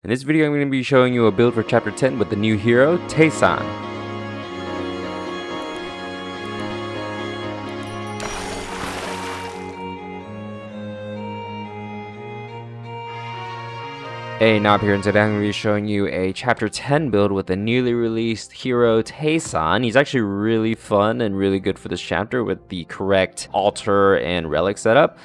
In this video, I'm going to be showing you a build for Chapter 10 with the new hero, Taesan. Hey, Nob here, and today I'm going to be showing you a Chapter 10 build with the newly released hero Taesan. He's actually really fun and really good for this chapter with the correct altar and relic setup.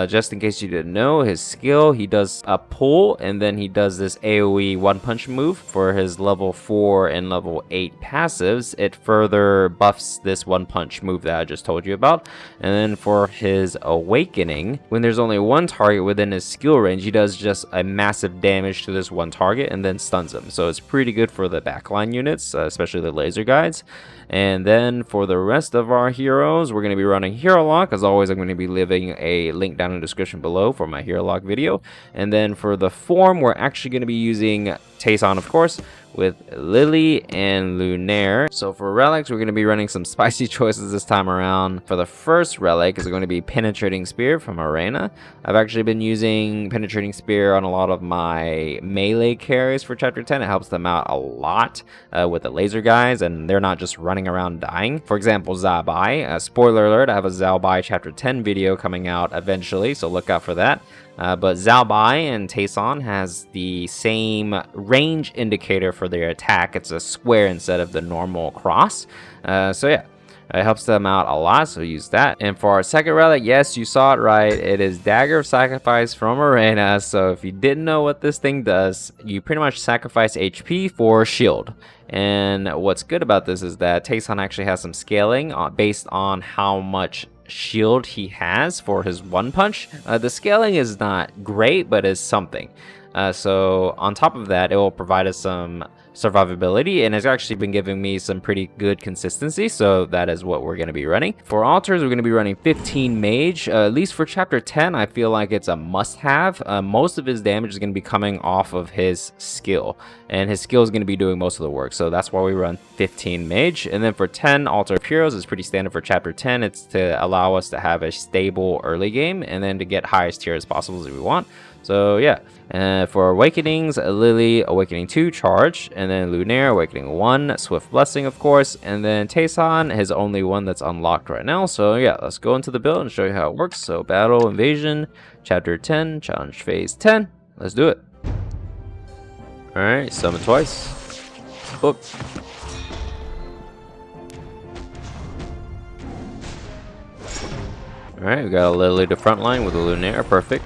Just in case you didn't know, his skill, he does a pull, and then he does this AoE one-punch move for his level 4 and level 8 passives. It further buffs this one-punch move that I just told you about. And then for his awakening, when there's only one target within his skill range, he does just a massive damage to this one target and then stuns them. So it's pretty good for the backline units, especially the laser guides. And then for the rest of our heroes, we're going to be running Hero Lock. As always, I'm going to be leaving a link down in the description below for my Hero Lock video. And then for the form, we're actually going to be using Taesan, of course, with Lily and Lunaire. So for relics, we're going to be running some spicy choices this time around. For the first relic is going to be Penetrating Spear from Arena. I've actually been using Penetrating Spear on a lot of my melee carries for Chapter 10. It helps them out a lot with the laser guys, and they're not just running around dying. For example, Zhao Bai. Spoiler alert, I have a Zhao Bai Chapter 10 video coming out eventually, so look out for that. But Zhao Bai and Taesan has the same range indicator for their attack. It's a square instead of the normal cross. So yeah, it helps them out a lot, so use that. And for our second relic, yes, you saw it right. It is Dagger of Sacrifice from Arena. So if you didn't know what this thing does, you pretty much sacrifice HP for shield. And what's good about this is that Taesan actually has some scaling based on how much shield he has for his one punch. The scaling is not great, but is something. So on top of that, it will provide us some survivability, and it's actually been giving me some pretty good consistency, so that is what we're going to be running. For altars, we're going to be running 15 Mage. At least for Chapter 10, I feel like it's a must-have. Most of his damage is going to be coming off of his skill, and his skill is going to be doing most of the work, so that's why we run 15 Mage. And then for 10 Altar of Heroes, it's pretty standard for Chapter 10. It's to allow us to have a stable early game, and then to get highest tier as possible as we want. So yeah, for Awakenings, Lily, Awakening 2, Charge, and then Lunaire, Awakening 1, Swift Blessing, of course, and then Taesan, his only one that's unlocked right now. So yeah, let's go into the build and show you how it works. So Battle, Invasion, Chapter 10, Challenge Phase 10, let's do it. Alright, summon twice, book. Alright, we got a Lily to frontline with a Lunaire, perfect.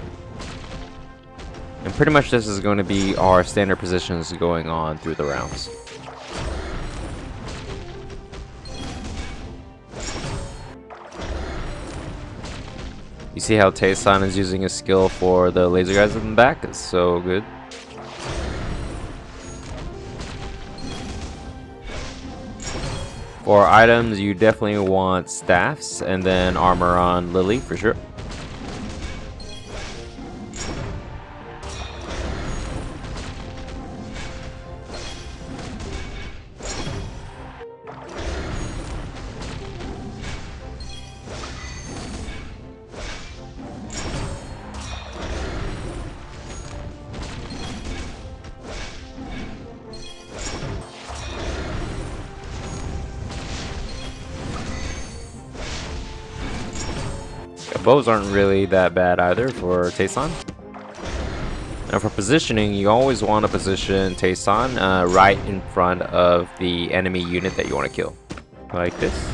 And pretty much this is going to be our standard positions going on through the rounds. You see how Taesan is using his skill for the laser guys in the back? It's so good. For items, you definitely want staffs and then armor on Lily for sure. Bows aren't really that bad either for Taesan. Now for positioning, you always want to position Taesan right in front of the enemy unit that you want to kill. Like this.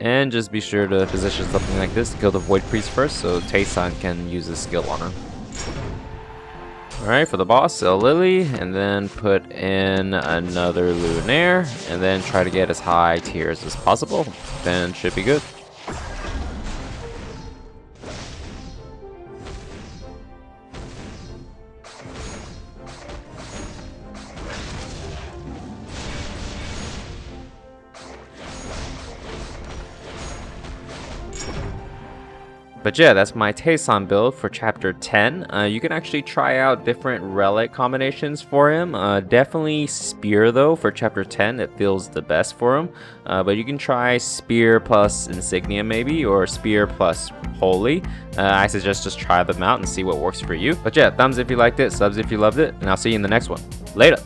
And just be sure to position something like this to kill the Void Priest first, so Taesan can use his skill on him. Alright, for the boss, sell Lily, and then put in another Lunaire, and then try to get as high tiers as possible. Then should be good. But yeah, that's my Taesan build for chapter 10. You can actually try out different relic combinations for him. Definitely spear though for chapter 10, it feels the best for him. But you can try spear plus insignia maybe, or spear plus holy. I suggest just try them out and see what works for you. But yeah, thumbs if you liked it, subs if you loved it, and I'll see you in the next one. Later!